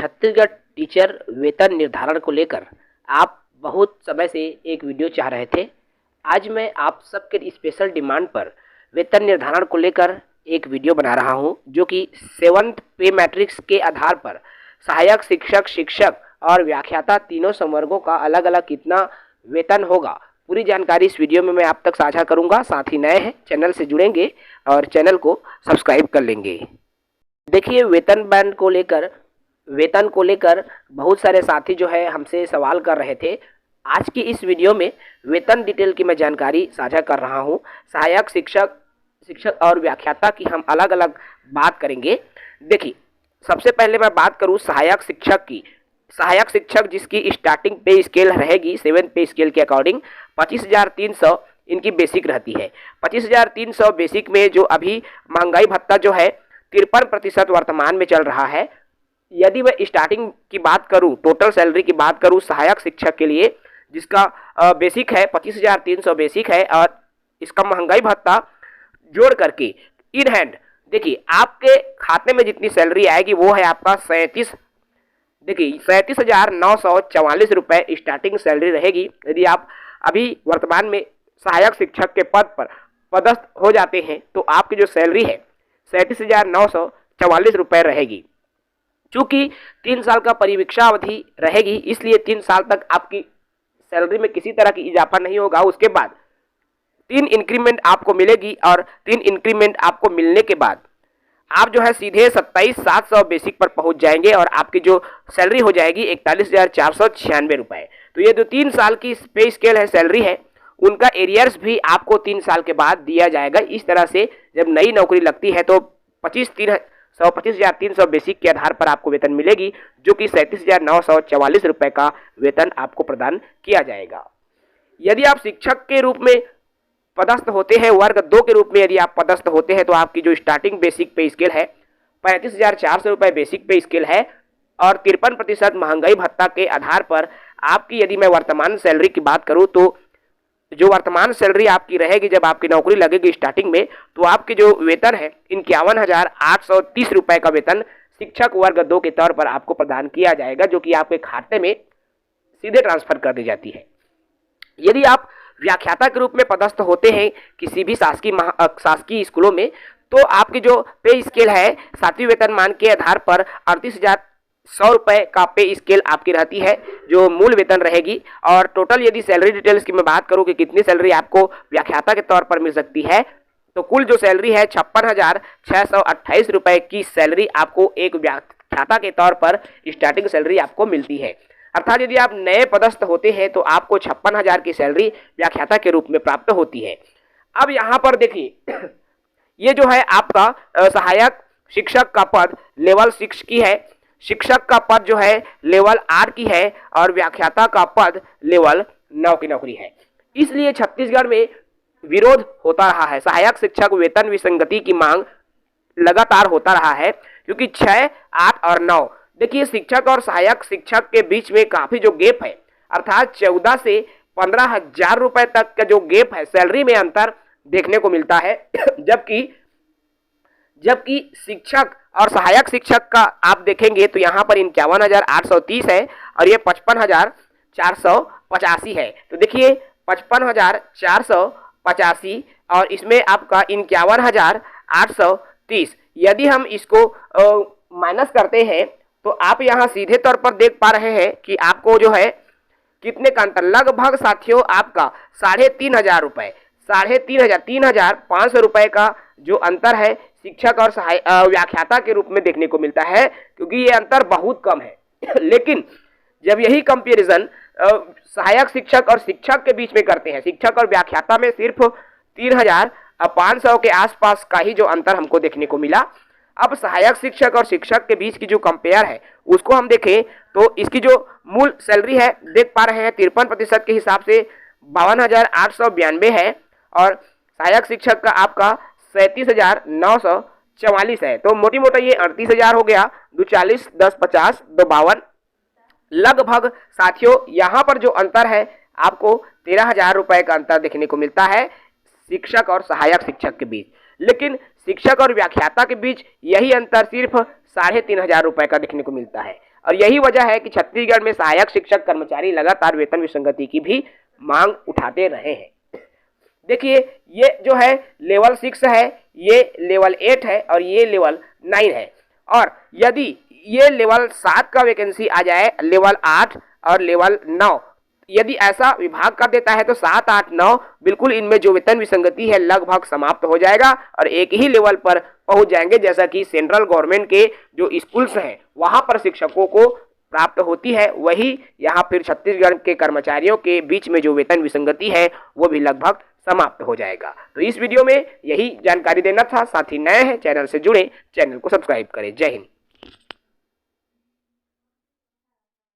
Chhattisgarh teacher वेतन निर्धारण को लेकर आप बहुत समय से एक वीडियो चाह रहे थे। आज मैं आप सबके स्पेशल डिमांड पर वेतन निर्धारण को लेकर एक वीडियो बना रहा हूं, जो कि 7th पे मैट्रिक्स के आधार पर सहायक शिक्षक, शिक्षक और व्याख्याता तीनों संवर्गों का अलग अलग कितना वेतन होगा, पूरी जानकारी इस वीडियो में मैं आप तक साझा करूंगा। साथ ही नए हैं चैनल से जुड़ेंगे और चैनल को सब्सक्राइब कर लेंगे। देखिए, वेतन को लेकर बहुत सारे साथी जो है हमसे सवाल कर रहे थे। आज की इस वीडियो में वेतन डिटेल की मैं जानकारी साझा कर रहा हूं। सहायक शिक्षक और व्याख्याता की हम अलग अलग बात करेंगे। देखिए, सबसे पहले मैं बात करूं सहायक शिक्षक की। सहायक शिक्षक जिसकी स्टार्टिंग पे स्केल रहेगी 7 पे स्केल के अकॉर्डिंग 25,300 इनकी बेसिक रहती है। 25,300 बेसिक में जो अभी महंगाई भत्ता जो है 53% वर्तमान में चल रहा है। यदि मैं स्टार्टिंग की बात करूं, टोटल सैलरी की बात करूं सहायक शिक्षक के लिए, जिसका बेसिक है 25,300 बेसिक है और इसका महंगाई भत्ता जोड़ करके इन हैंड देखिए आपके खाते में जितनी सैलरी आएगी वो है आपका 37,944 रुपये स्टार्टिंग सैलरी रहेगी। यदि आप अभी वर्तमान में सहायक शिक्षक के पद पर पदस्थ हो जाते हैं तो आपकी जो सैलरी है 37,944 रुपये रहेगी। चूंकि 3 साल का परिवीक्षा अवधि रहेगी, इसलिए 3 साल तक आपकी सैलरी में किसी तरह की इजाफा नहीं होगा। उसके बाद 3 इंक्रीमेंट आपको मिलेगी और 3 इंक्रीमेंट आपको मिलने के बाद आप जो है सीधे 27,700 बेसिक पर पहुंच जाएंगे और आपकी जो सैलरी हो जाएगी 41,496 रुपये। तो ये जो 3 साल की पे स्केल है, सैलरी है, उनका एरियर्स भी आपको 3 साल के बाद दिया जाएगा। इस तरह से जब नई नौकरी लगती है तो 25,300 बेसिक के आधार पर आपको वेतन मिलेगी, जो कि 37,944 रुपये का वेतन आपको प्रदान किया जाएगा। यदि आप शिक्षक के रूप में पदस्थ होते हैं, वर्ग 2 के रूप में यदि आप पदस्थ होते हैं, तो आपकी जो स्टार्टिंग बेसिक पे स्केल है 35,400 रुपये बेसिक पे स्केल है और 53% महंगाई भत्ता के आधार पर आपकी, यदि मैं वर्तमान सैलरी की बात करूं तो जो वर्तमान सैलरी आपकी रहेगी जब आपकी नौकरी लगेगी स्टार्टिंग में, तो आपकी जो वेतन है 51,830 रुपये का वेतन शिक्षक वर्ग 2 के तौर पर आपको प्रदान किया जाएगा, जो कि आपके खाते में सीधे ट्रांसफर कर दी जाती है। यदि आप व्याख्याता के रूप में पदस्थ होते हैं किसी भी शासकीय स्कूलों में, तो आपकी जो पे स्केल है 7वीं वेतनमान के आधार पर 38,100 रुपये का पे स्केल आपकी रहती है, जो मूल वेतन रहेगी। और टोटल यदि सैलरी डिटेल्स की मैं बात करूं कि कितनी सैलरी आपको व्याख्याता के तौर पर मिल सकती है, तो कुल जो सैलरी है 56,628 रुपये की सैलरी आपको एक व्याख्याता के तौर पर स्टार्टिंग सैलरी आपको मिलती है। अर्थात यदि आप नए पदस्थ होते हैं तो आपको 56,000 की सैलरी व्याख्याता के रूप में प्राप्त होती है। अब यहाँ पर देखिए, ये जो है आपका सहायक शिक्षक का पद लेवल 6 की है, शिक्षक का पद जो है लेवल 8 की है और व्याख्याता का पद लेवल 9 की नौकरी है। इसलिए छत्तीसगढ़ में विरोध होता रहा है, सहायक शिक्षक वेतन विसंगति की मांग लगातार होता रहा है, क्योंकि 6, 8 और 9 देखिए शिक्षक और सहायक शिक्षक के बीच में काफी जो गैप है, अर्थात 14 से 15,000 रुपए तक का जो गैप है, सैलरी में अंतर देखने को मिलता है। जबकि शिक्षक और सहायक शिक्षक का आप देखेंगे तो यहाँ पर 51,830 है और ये 55,485 है। तो देखिए 55,485 और इसमें आपका 51,830, यदि हम इसको माइनस करते हैं तो आप यहाँ सीधे तौर पर देख पा रहे हैं कि आपको जो है कितने का अंतर, लगभग साथियों आपका 3,500 रुपये, 3,500 रुपये का जो अंतर है शिक्षक और व्याख्याता के रूप में देखने को मिलता है, क्योंकि ये अंतर बहुत कम है। लेकिन जब यही कंपैरिजन सहायक शिक्षक और शिक्षक के बीच में करते हैं, शिक्षक और व्याख्याता में सिर्फ 3,500 के आसपास का ही जो अंतर हमको देखने को मिला। अब सहायक शिक्षक और शिक्षक के बीच की जो कंपेयर है उसको हम देखें तो इसकी जो मूल सैलरी है देख पा रहे हैं 53% के हिसाब से 52,892 है और सहायक शिक्षक का आपका 37,944 है। तो मोटी मोटा ये 38,000 हो गया, 240, 10, 50, 252, लगभग साथियों यहाँ पर जो अंतर है आपको 13,000 रुपये का अंतर देखने को मिलता है शिक्षक और सहायक शिक्षक के बीच। लेकिन शिक्षक और व्याख्याता के बीच यही अंतर सिर्फ 3,500 रुपए का देखने को मिलता है। और यही वजह है कि छत्तीसगढ़ में सहायक शिक्षक कर्मचारी लगातार वेतन विसंगति की भी मांग उठाते रहे हैं। देखिए, ये जो है लेवल 6 है, ये लेवल 8 है और ये लेवल 9 है। और यदि ये लेवल 7 का वैकेंसी आ जाए, लेवल 8 और लेवल 9, यदि ऐसा विभाग कर देता है तो 7, 8, 9 बिल्कुल इनमें जो वेतन विसंगति है लगभग समाप्त हो जाएगा और एक ही लेवल पर पहुंच जाएंगे, जैसा कि सेंट्रल गवर्नमेंट के जो स्कूल्स हैं वहां पर शिक्षकों को प्राप्त होती है, वही यहाँ फिर छत्तीसगढ़ के कर्मचारियों के बीच में जो वेतन विसंगति है वो भी लगभग समाप्त हो जाएगा। तो इस वीडियो में यही जानकारी देना था। साथ ही नए हैं चैनल से जुड़े, चैनल को सब्सक्राइब करें। जय हिंद।